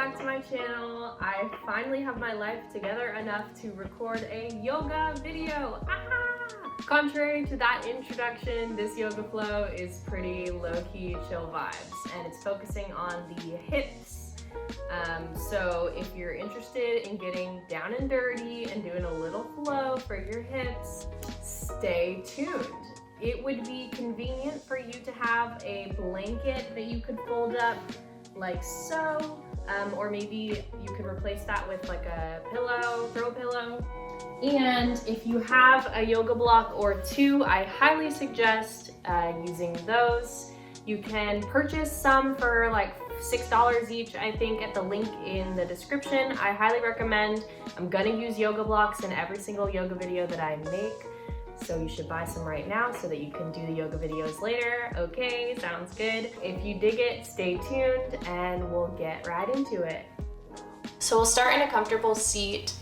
back to my channel. I finally have my life together enough to record a yoga video. Contrary to that introduction, this yoga flow is pretty low-key chill vibes, and it's focusing on the hips. So if you're interested in getting down and dirty and doing a little flow for your hips, stay tuned. It would be convenient for you to have a blanket that you could fold up like so, or maybe you could replace that with like a pillow, throw pillow. And if you have a yoga block or two, I highly suggest using those. You can purchase some for like $6 each, I think, at the link in the description. I highly recommend. I'm gonna use yoga blocks in every single yoga video that I make, so you should buy some right now so that you can do the yoga videos later. Okay, sounds good. If you dig it, stay tuned and we'll get right into it. So we'll start in a comfortable seat,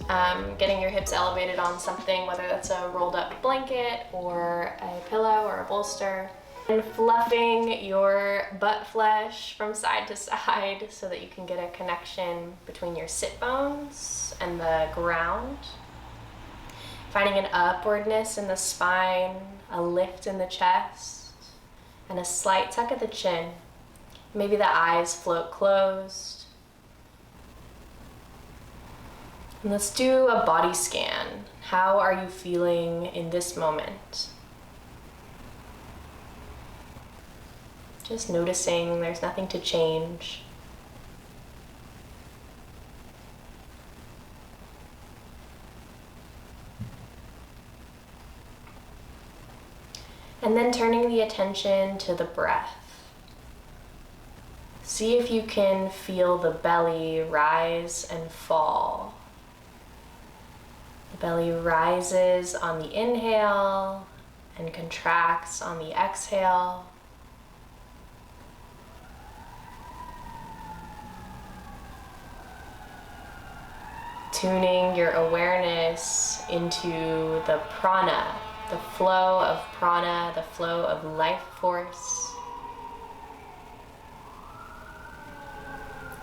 getting your hips elevated on something, whether that's a rolled up blanket or a pillow or a bolster. And fluffing your butt flesh from side to side so that you can get a connection between your sit bones and the ground. Finding an upwardness in the spine, a lift in the chest, and a slight tuck at the chin. Maybe the eyes float closed. And let's do a body scan. How are you feeling in this moment? Just noticing there's nothing to change. And then turning the attention to the breath. See if you can feel the belly rise and fall. The belly rises on the inhale and contracts on the exhale. Tuning your awareness into the prana, the flow of prana, the flow of life force.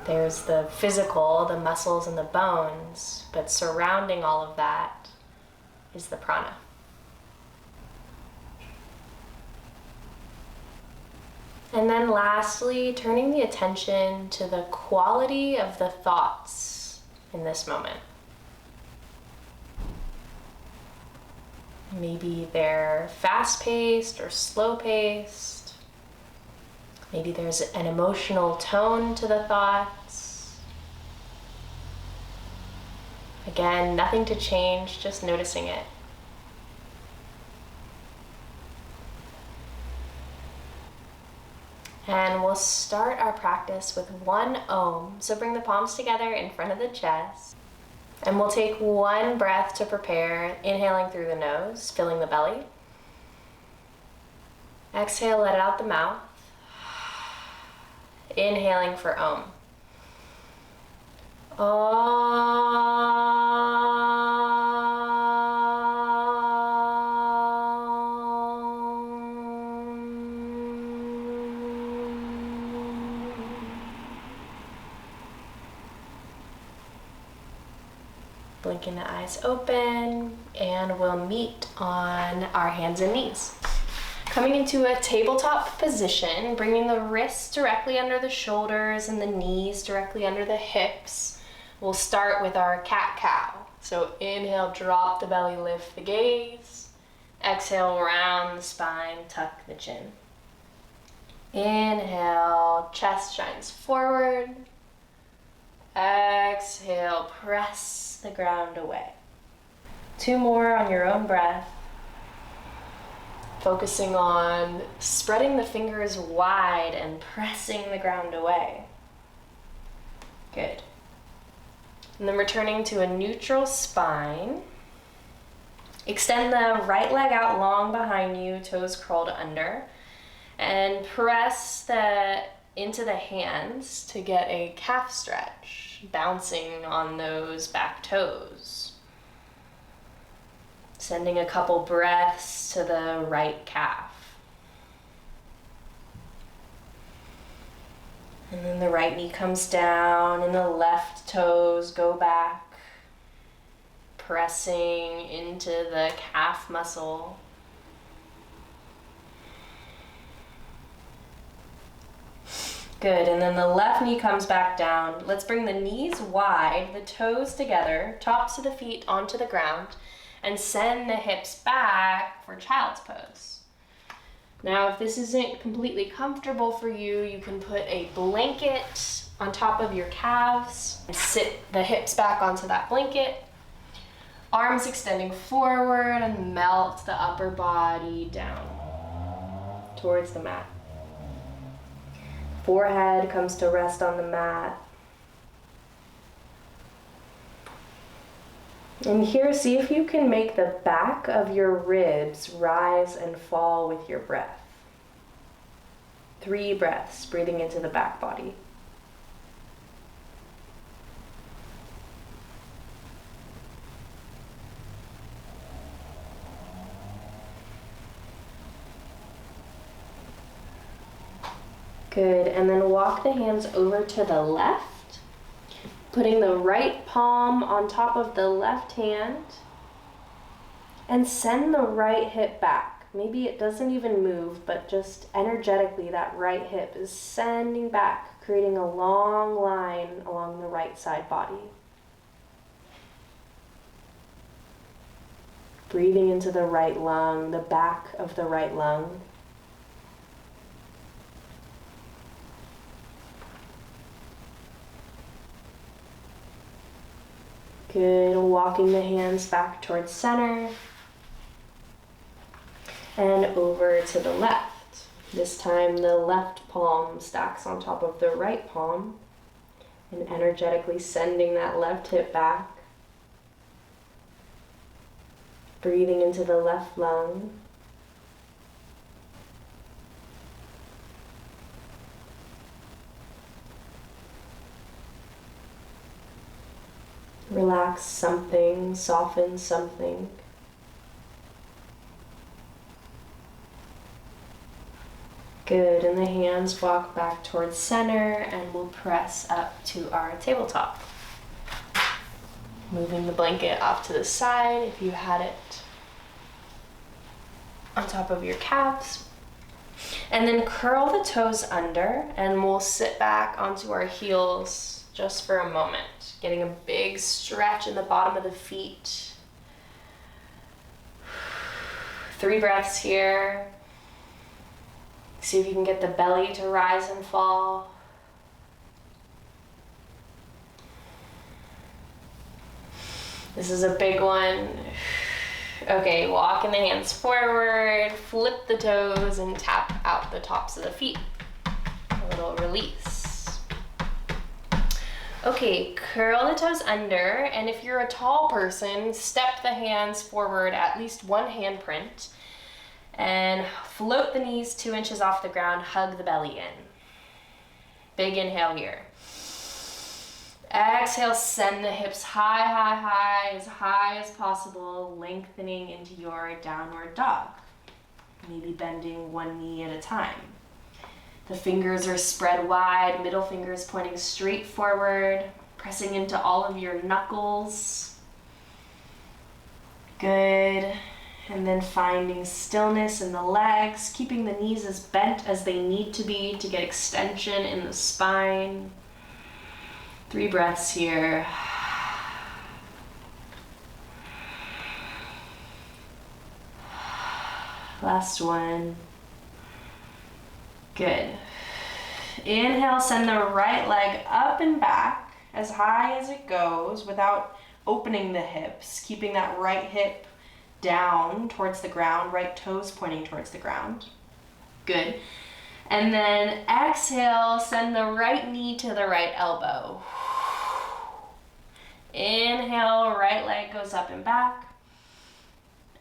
There's the physical, the muscles and the bones, but surrounding all of that is the prana. And then lastly, turning the attention to the quality of the thoughts in this moment. Maybe they're fast-paced or slow-paced. Maybe there's an emotional tone to the thoughts. Again, nothing to change, just noticing it. And we'll start our practice with one Om. So bring the palms together in front of the chest. And we'll take one breath to prepare, inhaling through the nose, filling the belly. Exhale, let it out the mouth. Inhaling for Om. Blinking the eyes open, and we'll meet on our hands and knees. Coming into a tabletop position, bringing the wrists directly under the shoulders and the knees directly under the hips. We'll start with our cat-cow. So inhale, drop the belly, lift the gaze. Exhale, round the spine, tuck the chin. Inhale, chest shines forward. Exhale, press the ground away. Two more on your own breath. Focusing on spreading the fingers wide and pressing the ground away. Good. And then returning to a neutral spine. Extend the right leg out long behind you, toes curled under. And press into the hands to get a calf stretch, bouncing on those back toes. Sending a couple breaths to the right calf. And then the right knee comes down and the left toes go back, pressing into the calf muscle. Good, and then the left knee comes back down. Let's bring the knees wide, the toes together, tops of the feet onto the ground, and send the hips back for child's pose. Now, if this isn't completely comfortable for you, you can put a blanket on top of your calves and sit the hips back onto that blanket. Arms extending forward and melt the upper body down towards the mat. Forehead comes to rest on the mat. And here, see if you can make the back of your ribs rise and fall with your breath. 3 breaths, breathing into the back body. Good, and then walk the hands over to the left, putting the right palm on top of the left hand, and send the right hip back. Maybe it doesn't even move, but just energetically that right hip is sending back, creating a long line along the right side body. Breathing into the right lung, the back of the right lung. Good, walking the hands back towards center and over to the left. This time the left palm stacks on top of the right palm and energetically sending that left hip back. Breathing into the left lung. Relax something, soften something. Good, and the hands walk back towards center and we'll press up to our tabletop. Moving the blanket off to the side if you had it on top of your calves. And then curl the toes under and we'll sit back onto our heels just for a moment. Getting a big stretch in the bottom of the feet. 3 breaths here. See if you can get the belly to rise and fall. This is a big one. Okay, walking the hands forward, flip the toes, and tap out the tops of the feet. A little release. Okay, curl the toes under, and if you're a tall person, step the hands forward at least 1 hand print, and float the knees 2 inches off the ground, hug the belly in. Big inhale here. Exhale, send the hips high, as high as possible, lengthening into your downward dog. Maybe bending 1 knee at a time. The fingers are spread wide, middle fingers pointing straight forward, pressing into all of your knuckles. Good. And then finding stillness in the legs, keeping the knees as bent as they need to be to get extension in the spine. 3 breaths here. Last one. Good. Inhale, send the right leg up and back as high as it goes without opening the hips, keeping that right hip down towards the ground, right toes pointing towards the ground. Good. And then exhale, send the right knee to the right elbow. Inhale, right leg goes up and back.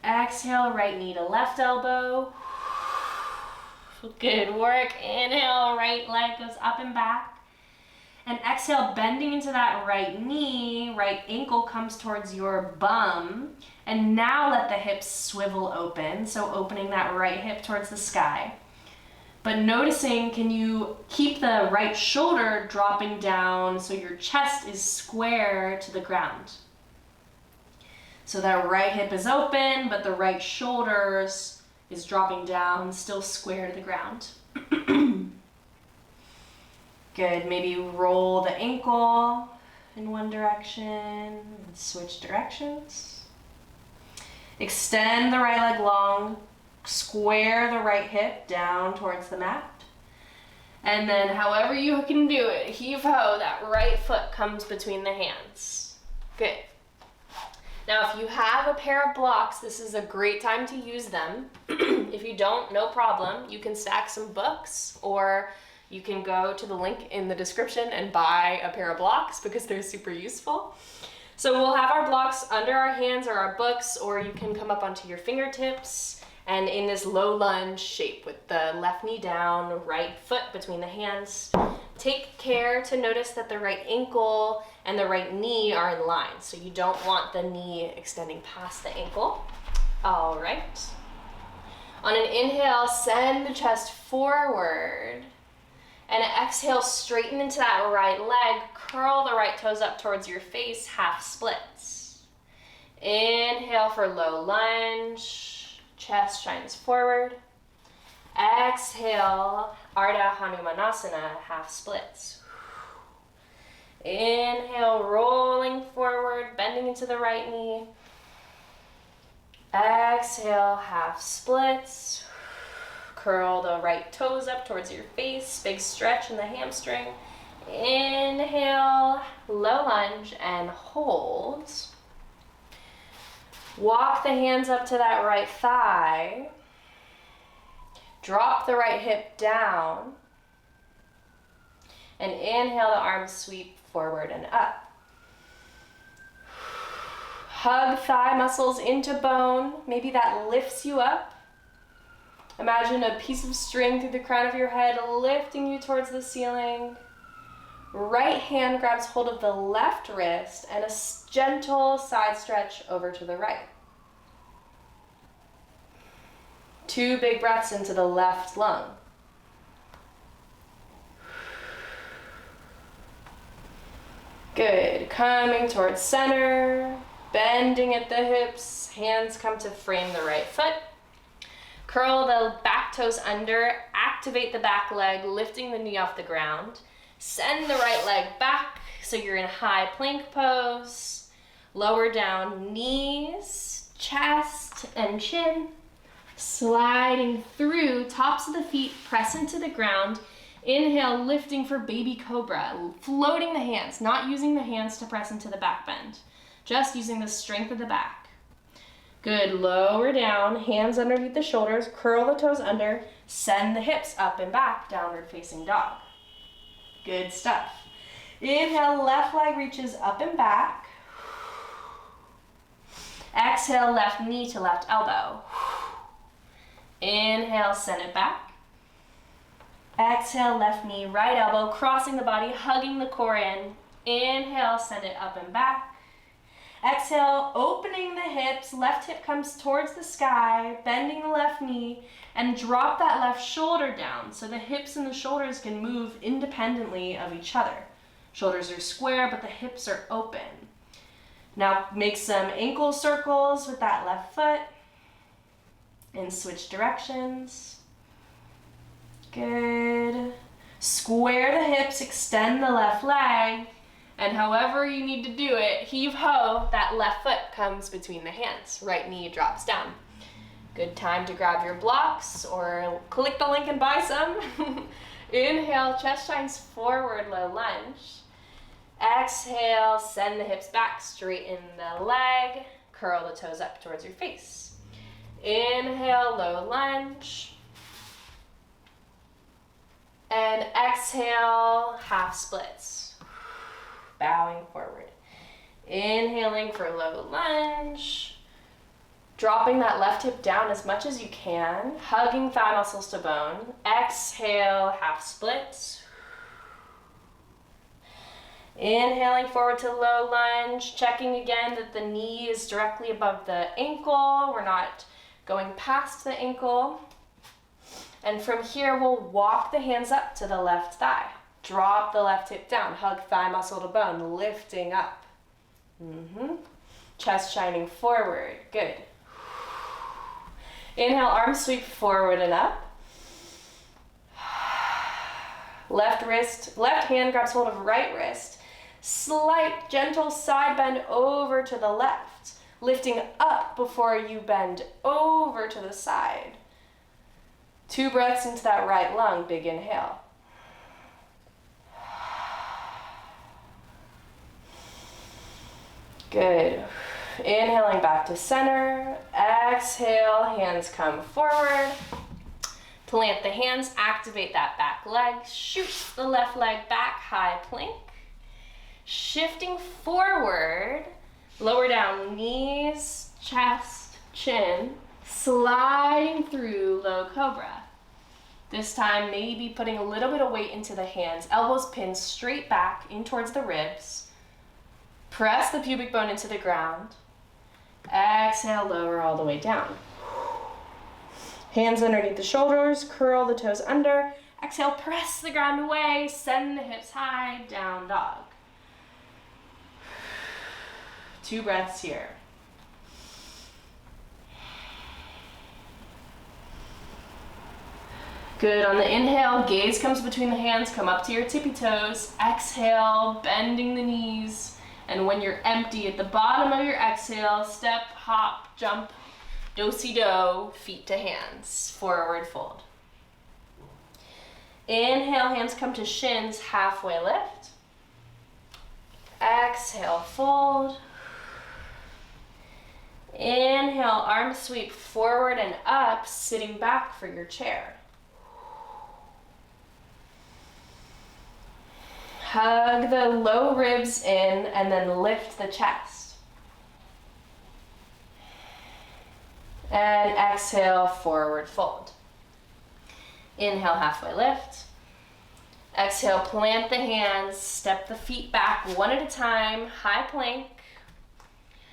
Exhale, right knee to left elbow. Good work. Inhale, right leg goes up and back. And exhale, bending into that right knee, right ankle comes towards your bum. And now let the hips swivel open. So opening that right hip towards the sky. But noticing, can you keep the right shoulder dropping down so your chest is square to the ground? So that right hip is open, but the right shoulders is dropping down, still square to the ground. Good, maybe roll the ankle in one direction and switch directions. Extend the right leg long, square the right hip down towards the mat. And then however you can do it, heave-ho, that right foot comes between the hands. Good. Now, if you have a pair of blocks, this is a great time to use them. If you don't, no problem. You can stack some books, or you can go to the link in the description and buy a pair of blocks because they're super useful. So we'll have our blocks under our hands or our books, or you can come up onto your fingertips and in this low lunge shape with the left knee down, right foot between the hands. Take care to notice that the right ankle and the right knee are in line. So you don't want the knee extending past the ankle. All right. On an inhale, send the chest forward. And exhale, straighten into that right leg. Curl the right toes up towards your face, half splits. Inhale for low lunge. Chest shines forward. Exhale, Ardha Hanumanasana, half splits. Inhale, rolling forward, bending into the right knee. Exhale, half splits. Curl the right toes up towards your face, big stretch in the hamstring. Inhale, low lunge, and hold. Walk the hands up to that right thigh. Drop the right hip down. And inhale, the arms sweep forward and up. Hug thigh muscles into bone. Maybe that lifts you up. Imagine a piece of string through the crown of your head lifting you towards the ceiling. Right hand grabs hold of the left wrist and a gentle side stretch over to the right. 2 big breaths into the left lung. Good. Coming towards center, bending at the hips, hands come to frame the right foot. Curl the back toes under, activate the back leg, lifting the knee off the ground. Send the right leg back so you're in high plank pose. Lower down knees, chest, and chin. Sliding through, tops of the feet press into the ground. Inhale, lifting for baby cobra, floating the hands, not using the hands to press into the back bend, just using the strength of the back. Good, lower down, hands underneath the shoulders, curl the toes under, send the hips up and back, downward facing dog. Good stuff. Inhale, left leg reaches up and back. Exhale, left knee to left elbow. Inhale, send it back. Exhale, left knee, right elbow, crossing the body, hugging the core in. Inhale, send it up and back. Exhale, opening the hips, left hip comes towards the sky, bending the left knee, and drop that left shoulder down so the hips and the shoulders can move independently of each other. Shoulders are square, but the hips are open. Now make some ankle circles with that left foot and switch directions. Good. Square the hips, extend the left leg, and however you need to do it, heave-ho, that left foot comes between the hands. Right knee drops down. Good time to grab your blocks or click the link and buy some. Inhale, chest shines forward, low lunge. Exhale, send the hips back, straighten the leg, curl the toes up towards your face. Inhale, low lunge. And exhale, half splits. Bowing forward. Inhaling for low lunge. Dropping that left hip down as much as you can, hugging thigh muscles to bone. Exhale, half splits. Inhaling forward to low lunge, checking again that the knee is directly above the ankle. We're not going past the ankle. And from here, we'll walk the hands up to the left thigh. Drop the left hip down. Hug thigh muscle to bone, lifting up. Chest shining forward. Good. Inhale, arms sweep forward and up. Left hand grabs hold of right wrist. Slight, gentle side bend over to the left. Lifting up before you bend over to the side. 2 breaths into that right lung, big inhale. Good. Inhaling back to center. Exhale, hands come forward. Plant the hands, activate that back leg. Shoot the left leg back, high plank. Shifting forward, lower down knees, chest, chin. Sliding through low cobra. This time, maybe putting a little bit of weight into the hands. Elbows pinned straight back in towards the ribs. Press the pubic bone into the ground. Exhale, lower all the way down. Hands underneath the shoulders, curl the toes under. Exhale, press the ground away, send the hips high, down dog. 2 breaths here. Good, on the inhale, gaze comes between the hands, come up to your tippy toes. Exhale, bending the knees. And when you're empty at the bottom of your exhale, step, hop, jump, do-si-do, feet to hands, forward fold. Inhale, hands come to shins, halfway lift. Exhale, fold. Inhale, arms sweep forward and up, sitting back for your chair. Hug the low ribs in and then lift the chest. And exhale, forward fold. Inhale, halfway lift. Exhale, plant the hands, step the feet back one at a time, high plank.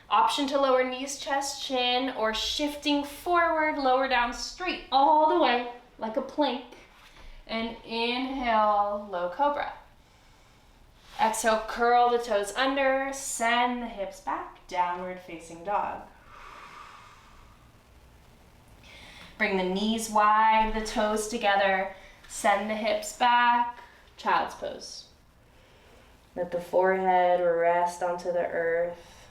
Option to lower knees, chest, chin, or shifting forward, lower down straight all the way like a plank. And inhale, low cobra. Exhale, curl the toes under, send the hips back, downward facing dog. Bring the knees wide, the toes together, send the hips back, child's pose. Let the forehead rest onto the earth.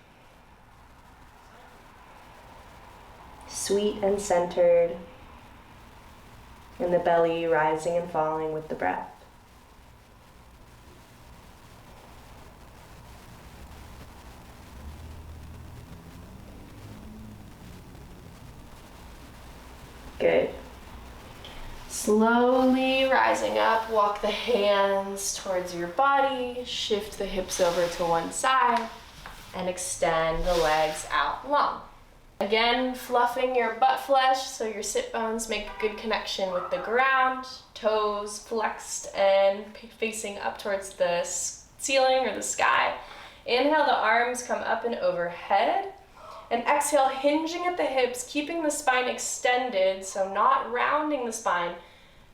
Sweet and centered, and the belly rising and falling with the breath. Good. Slowly rising up, walk the hands towards your body, shift the hips over to one side, and extend the legs out long. Again, fluffing your butt flesh so your sit bones make a good connection with the ground, toes flexed and facing up towards the ceiling or the sky. Inhale, the arms come up and overhead. And exhale, hinging at the hips, keeping the spine extended, so not rounding the spine,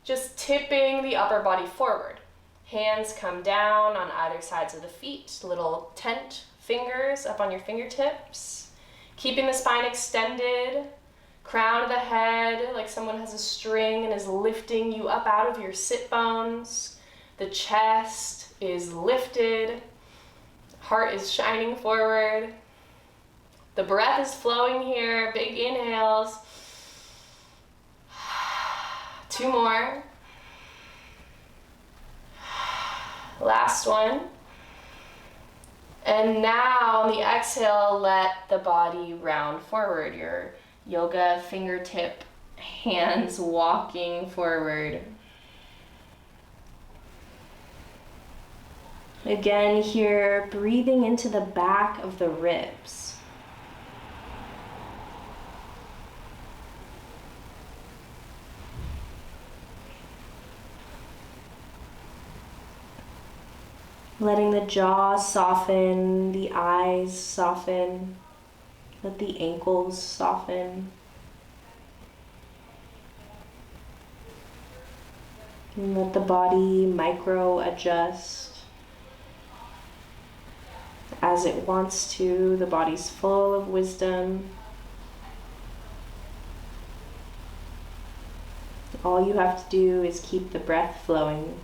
just tipping the upper body forward. Hands come down on either sides of the feet, little tent fingers up on your fingertips. Keeping the spine extended, crown of the head like someone has a string and is lifting you up out of your sit bones. The chest is lifted, heart is shining forward. The breath is flowing here, big inhales. 2 more. Last one. And now on the exhale, let the body round forward. Your yoga fingertip hands walking forward. Again here, breathing into the back of the ribs. Letting the jaw soften, the eyes soften, let the ankles soften. And let the body micro adjust as it wants to. The body's full of wisdom. All you have to do is keep the breath flowing.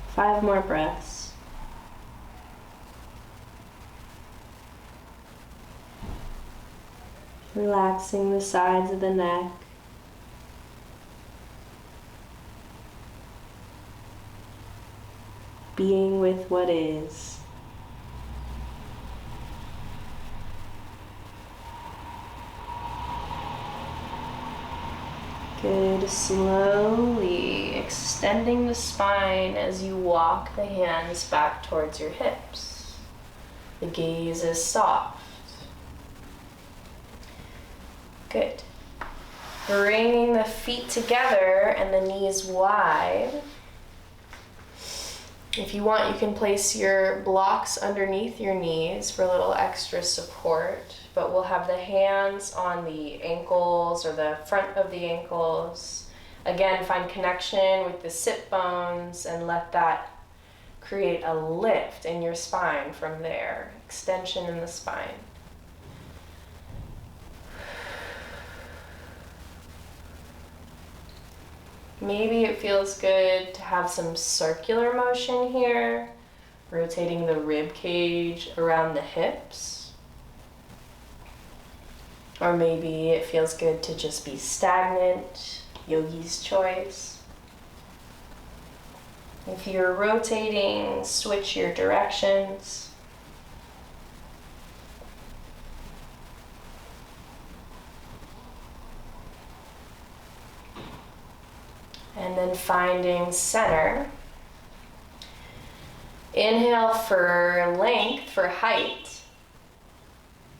Five more breaths. Relaxing the sides of the neck. Being with what is. Good. Slowly extending the spine as you walk the hands back towards your hips. The gaze is soft. Good. Bringing the feet together and the knees wide. If you want, you can place your blocks underneath your knees for a little extra support, but we'll have the hands on the ankles or the front of the ankles. Again, find connection with the sit bones and let that create a lift in your spine from there. Extension in the spine. Maybe it feels good to have some circular motion here, rotating the rib cage around the hips. Or maybe it feels good to just be stagnant, yogi's choice. If you're rotating, switch your directions. And then finding center. Inhale for length, for height.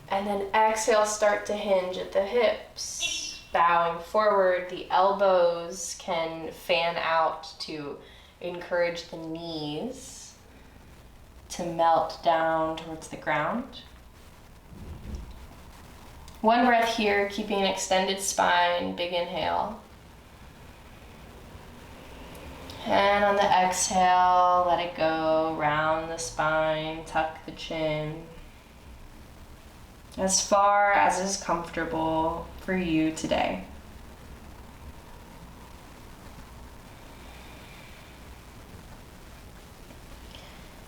And then exhale, start to hinge at the hips. Bowing forward, the elbows can fan out to encourage the knees to melt down towards the ground. One breath here, keeping an extended spine, big inhale. And on the exhale, let it go, round the spine, tuck the chin. As far as is comfortable for you today.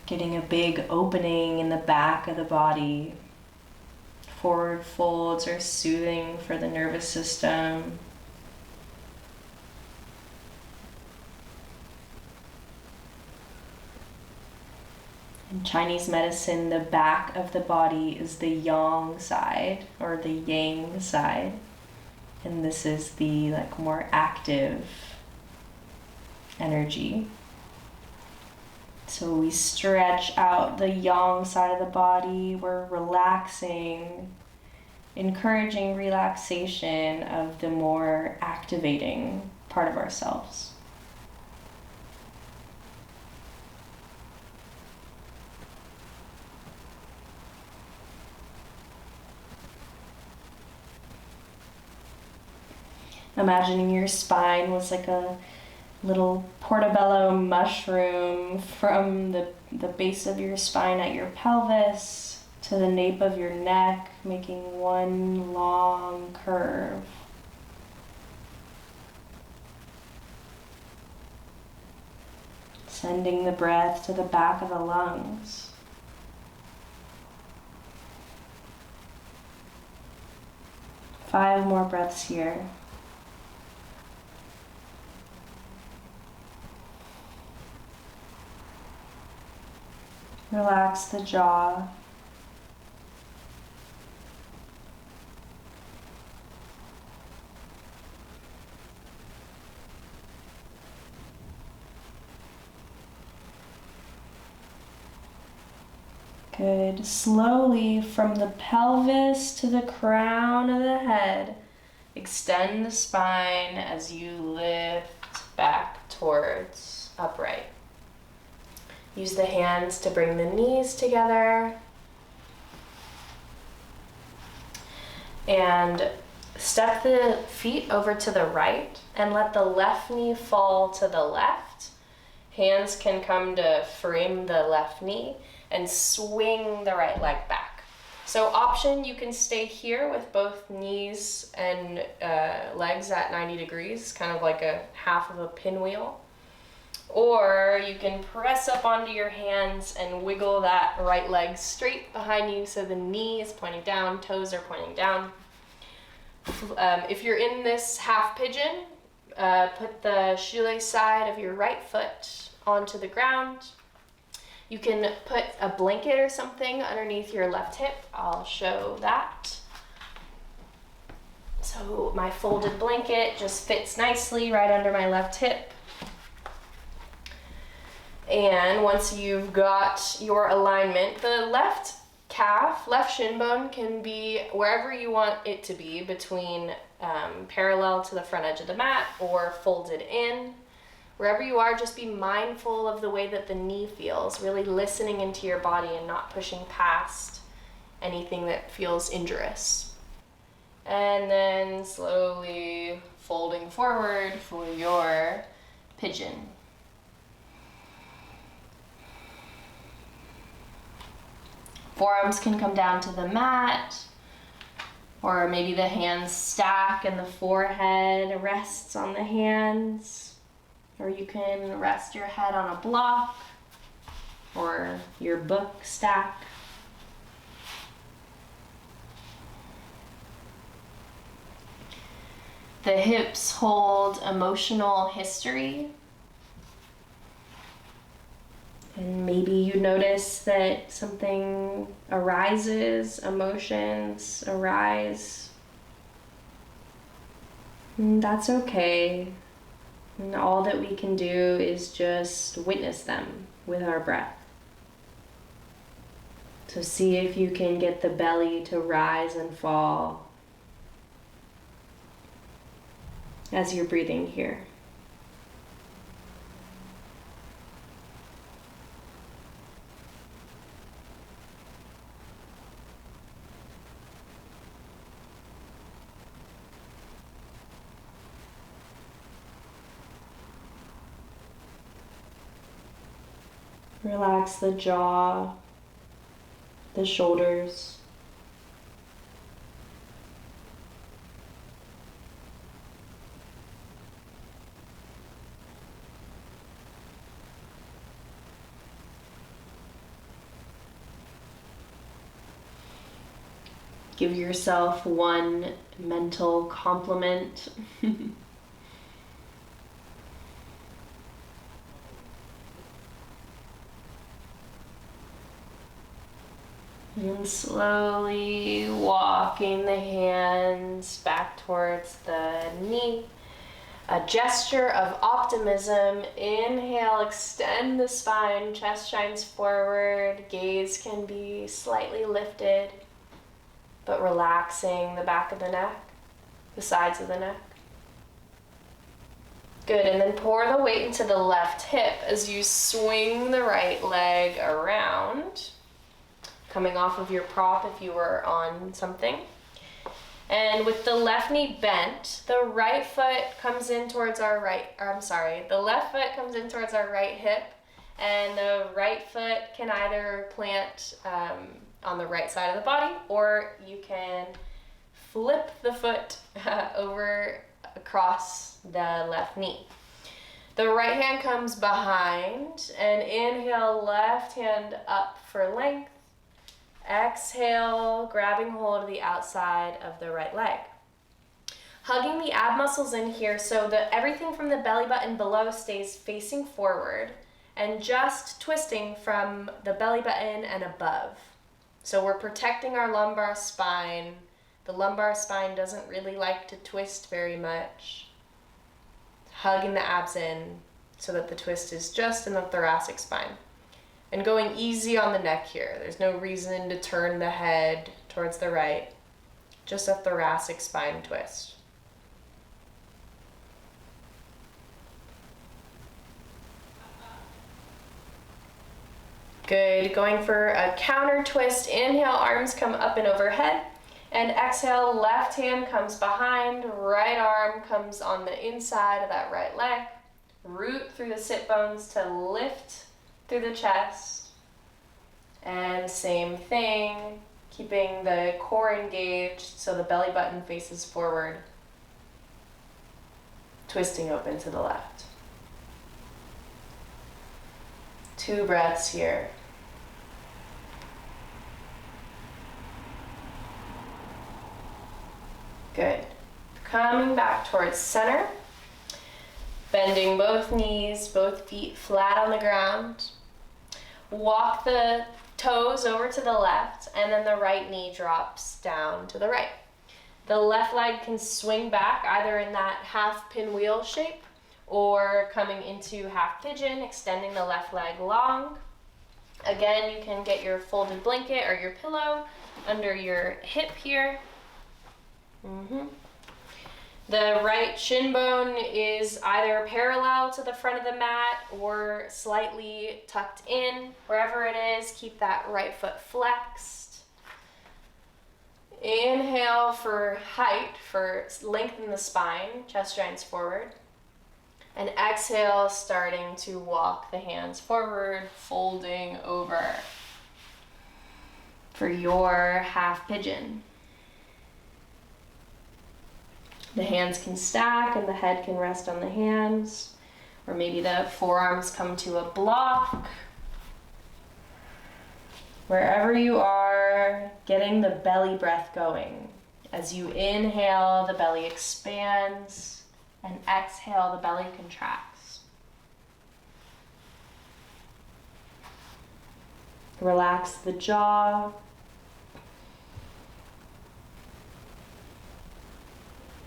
Getting a big opening in the back of the body. Forward folds are soothing for the nervous system. In Chinese medicine, the back of the body is the yang side or the yang side. And this is the more active energy. So we stretch out the yang side of the body. We're relaxing, encouraging relaxation of the more activating part of ourselves. Imagining your spine was like a little portobello mushroom from the base of your spine at your pelvis to the nape of your neck, making one long curve. Sending the breath to the back of the lungs. Five more breaths here. Relax the jaw. Good. Slowly from the pelvis to the crown of the head, extend the spine as you lift back towards upright. Use the hands to bring the knees together. And step the feet over to the right and let the left knee fall to the left. Hands can come to frame the left knee and swing the right leg back. So option, you can stay here with both knees and legs at 90 degrees, kind of like a half of a pinwheel. Or you can press up onto your hands and wiggle that right leg straight behind you so the knee is pointing down, toes are pointing down. If you're in this half pigeon, put the shoelace side of your right foot onto the ground. You can put a blanket or something underneath your left hip. I'll show that. So my folded blanket just fits nicely right under my left hip. And once you've got your alignment, the left calf, left shin bone can be wherever you want it to be, between parallel to the front edge of the mat or folded in. Wherever you are, just be mindful of the way that the knee feels, really listening into your body and not pushing past anything that feels injurious. And then slowly folding forward for your pigeon. Forearms can come down to the mat, or maybe the hands stack and the forehead rests on the hands. Or you can rest your head on a block or your book stack. The hips hold emotional history. And maybe you notice that something arises, emotions arise. And that's okay. And all that we can do is just witness them with our breath. So see if you can get the belly to rise and fall as you're breathing here. Relax the jaw, the shoulders. Give yourself one mental compliment. And slowly walking the hands back towards the knee. A gesture of optimism. Inhale, extend the spine, chest shines forward, gaze can be slightly lifted, but relaxing the back of the neck, the sides of the neck. Good, and then pour the weight into the left hip as you swing the right leg around, coming off of your prop if you were on something. And with the left knee bent, the right foot comes in towards our the left foot comes in towards our right hip, and the right foot can either plant on the right side of the body, or you can flip the foot over across the left knee. The right hand comes behind, and inhale, left hand up for length. Exhale, grabbing hold of the outside of the right leg. Hugging the ab muscles in here so that everything from the belly button below stays facing forward, and just twisting from the belly button and above. So we're protecting our lumbar spine. The lumbar spine doesn't really like to twist very much. Hugging the abs in so that the twist is just in the thoracic spine. And going easy on the neck here. There's no reason to turn the head towards the right. Just a thoracic spine twist. Good. Going for a counter twist. Inhale, arms come up and overhead. And exhale, left hand comes behind, right arm comes on the inside of that right leg. Root through the sit bones to lift through the chest. And same thing, keeping the core engaged so the belly button faces forward. Twisting open to the left. 2 breaths here. Good. Coming back towards center. Bending both knees, both feet flat on the ground. Walk the toes over to the left, and then the right knee drops down to the right. The left leg can swing back either in that half pinwheel shape or coming into half pigeon, extending the left leg long. Again, you can get your folded blanket or your pillow under your hip here. The right shin bone is either parallel to the front of the mat or slightly tucked in. Wherever it is, keep that right foot flexed. Inhale for height, for lengthen the spine, chest joints forward. And exhale, starting to walk the hands forward, folding over for your half pigeon. The hands can stack and the head can rest on the hands, or maybe the forearms come to a block. Wherever you are, getting the belly breath going. As you inhale, the belly expands, and exhale, the belly contracts. Relax the jaw.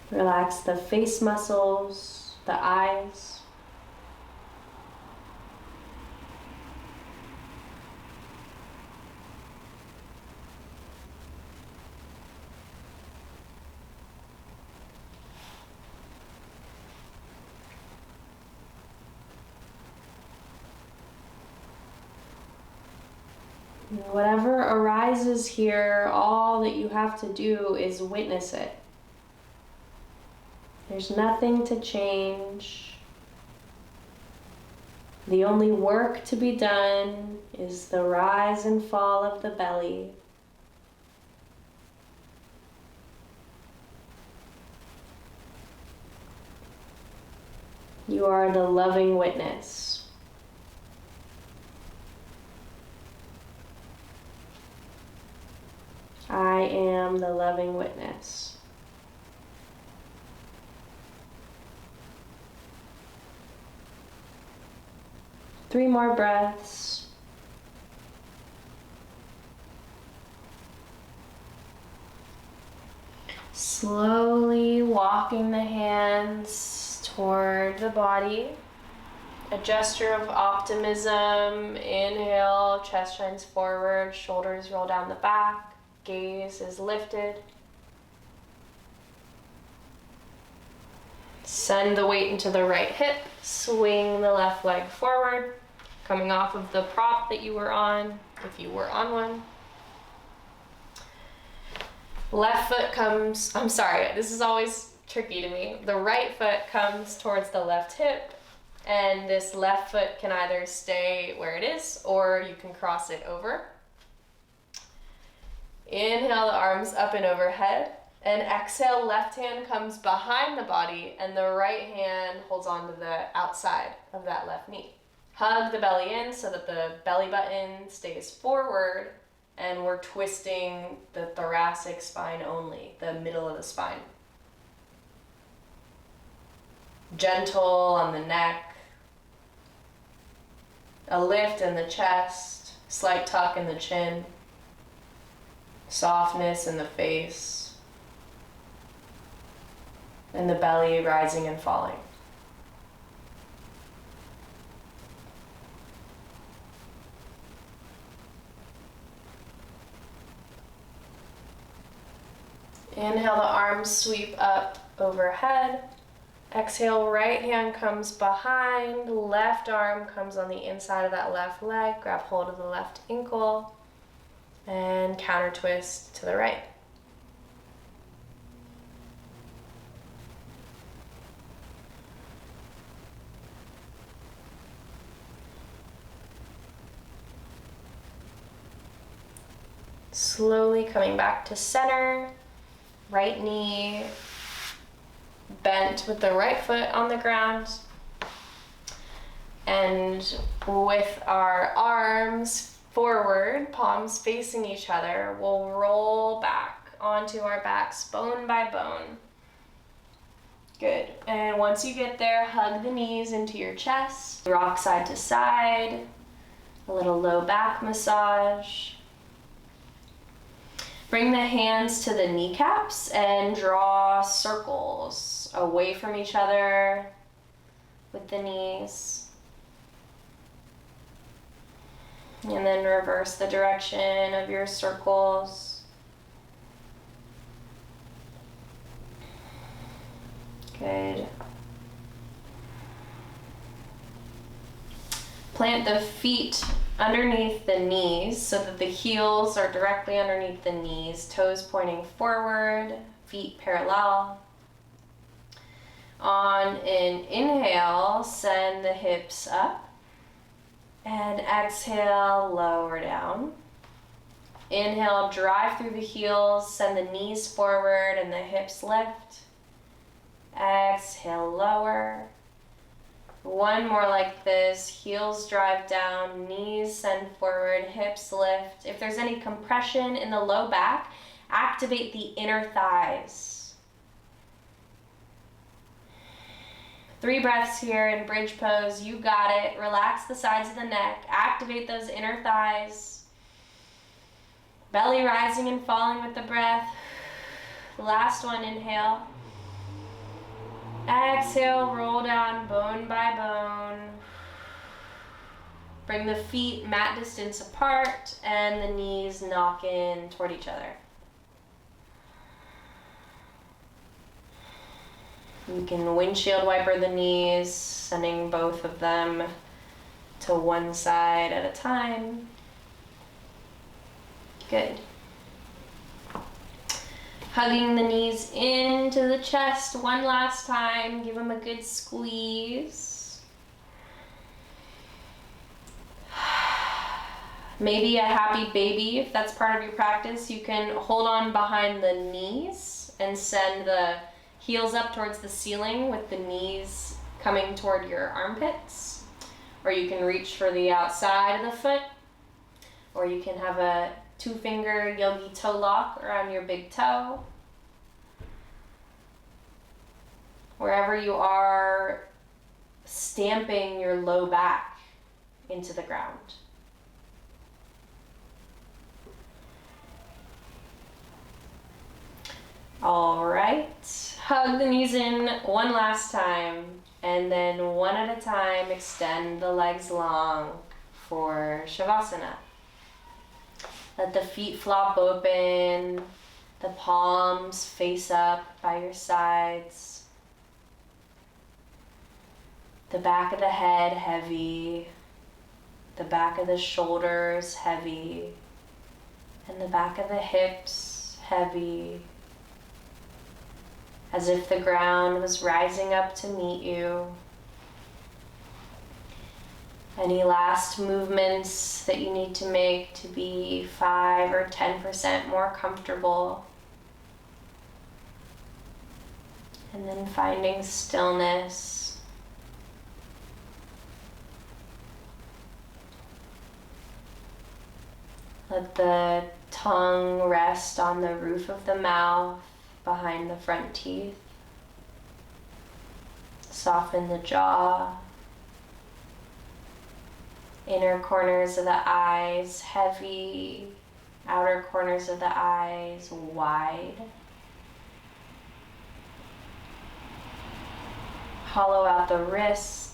Relax the face muscles, the eyes. Whatever arises here, all that you have to do is witness it. There's nothing to change. The only work to be done is the rise and fall of the belly. You are the loving witness. I am the loving witness. Three more breaths. Slowly walking the hands toward the body. A gesture of optimism. Inhale, chest shines forward, shoulders roll down the back, gaze is lifted. Send the weight into the right hip, swing the left leg forward, coming off of the prop that you were on, if you were on one. Left foot comes, I'm sorry, this is always tricky to me. The right foot comes towards the left hip, and this left foot can either stay where it is, or you can cross it over. Inhale the arms up and overhead. And exhale, left hand comes behind the body and the right hand holds on to the outside of that left knee. Hug the belly in so that the belly button stays forward and we're twisting the thoracic spine only, the middle of the spine. Gentle on the neck, a lift in the chest, slight tuck in the chin, softness in the face. And the belly rising and falling. Inhale, the arms sweep up overhead. Exhale, right hand comes behind, left arm comes on the inside of that left leg. Grab hold of the left ankle and counter twist to the right. Slowly coming back to center, right knee bent with the right foot on the ground. And with our arms forward, palms facing each other, we'll roll back onto our backs, bone by bone. Good. And once you get there, hug the knees into your chest, rock side to side, a little low back massage. Bring the hands to the kneecaps and draw circles away from each other with the knees. And then reverse the direction of your circles. Good. Plant the feet underneath the knees so that the heels are directly underneath the knees, toes pointing forward, feet parallel. On an inhale, send the hips up. And exhale, lower down. Inhale, drive through the heels, send the knees forward and the hips lift. Exhale, lower. One more like this, heels drive down, knees send forward, hips lift. If there's any compression in the low back, activate the inner thighs. 3 breaths here in bridge pose. You got it. Relax the sides of the neck. Activate those inner thighs. Belly rising and falling with the breath. Last one, inhale. Exhale, roll down bone by bone. Bring the feet mat distance apart and the knees knock in toward each other. You can windshield wiper the knees, sending both of them to one side at a time. Good. Hugging the knees into the chest one last time. Give them a good squeeze. Maybe a happy baby, if that's part of your practice. You can hold on behind the knees and send the heels up towards the ceiling with the knees coming toward your armpits. Or you can reach for the outside of the foot. Or you can have a 2-finger yogi toe lock around your big toe. Wherever you are, stamping your low back into the ground. All right, hug the knees in one last time, and then one at a time, extend the legs long for Shavasana. Let the feet flop open, the palms face up by your sides. The back of the head heavy, the back of the shoulders heavy, and the back of the hips heavy, as if the ground was rising up to meet you. Any last movements that you need to make to be 5 or 10% more comfortable. And then finding stillness. Let the tongue rest on the roof of the mouth, behind the front teeth. Soften the jaw. Inner corners of the eyes heavy, outer corners of the eyes wide. Hollow out the wrists.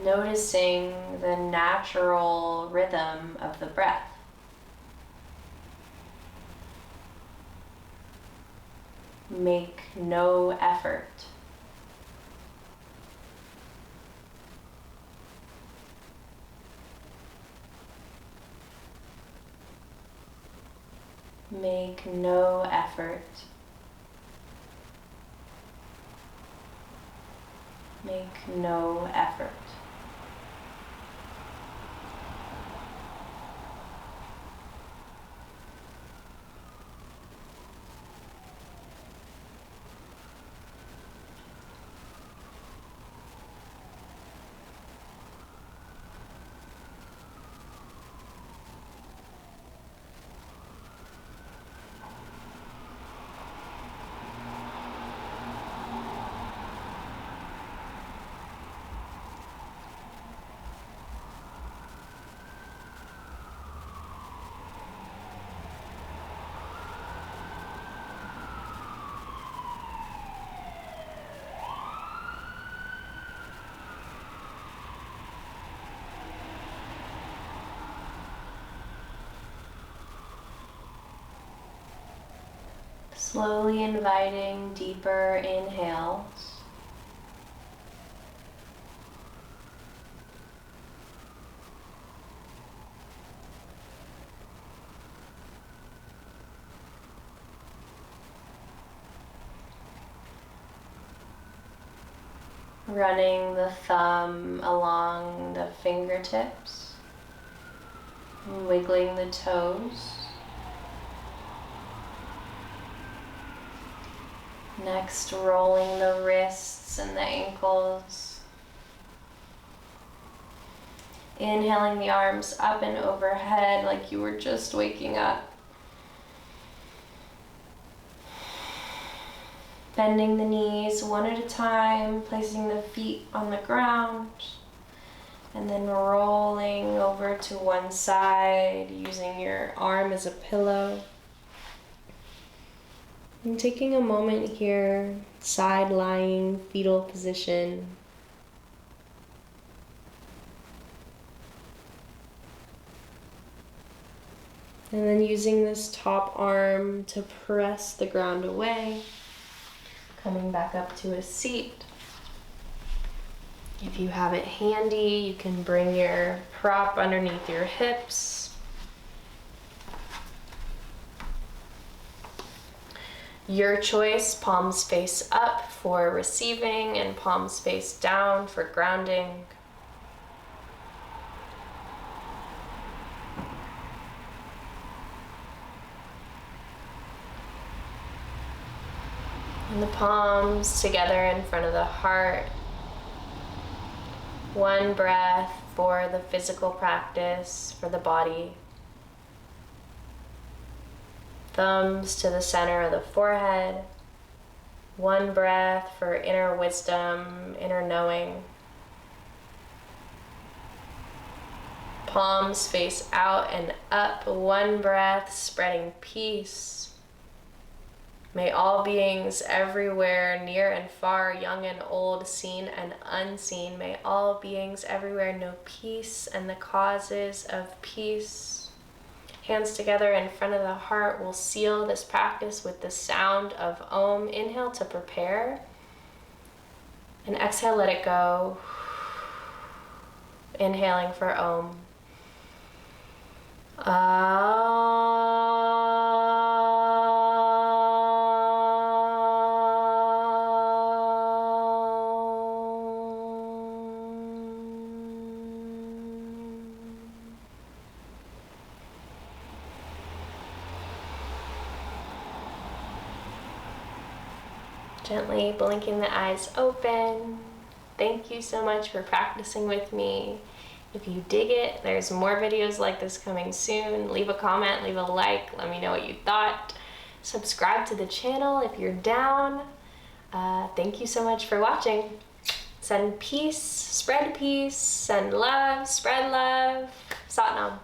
Noticing the natural rhythm of the breath. Make no effort. Make no effort. Make no effort. Slowly inviting deeper inhales. Running the thumb along the fingertips, and wiggling the toes. Next, rolling the wrists and the ankles. Inhaling the arms up and overhead like you were just waking up. Bending the knees one at a time, placing the feet on the ground, and then rolling over to one side, using your arm as a pillow. And taking a moment here, side lying, fetal position. And then using this top arm to press the ground away. Coming back up to a seat. If you have it handy, you can bring your prop underneath your hips. Your choice, palms face up for receiving and palms face down for grounding. And the palms together in front of the heart. One breath for the physical practice, for the body. Thumbs to the center of the forehead. One breath for inner wisdom, inner knowing. Palms face out and up. One breath, spreading peace. May all beings everywhere, near and far, young and old, seen and unseen, may all beings everywhere know peace and the causes of peace. Hands together in front of the heart. We'll seal this practice with the sound of Om. Inhale to prepare. And exhale, let it go. Inhaling for Om. Gently blinking the eyes open. Thank you so much for practicing with me. If you dig it, there's more videos like this coming soon. Leave a comment, leave a like, let me know what you thought. Subscribe to the channel if you're down. Thank you so much for watching. Send peace, spread peace, send love, spread love. Satnam.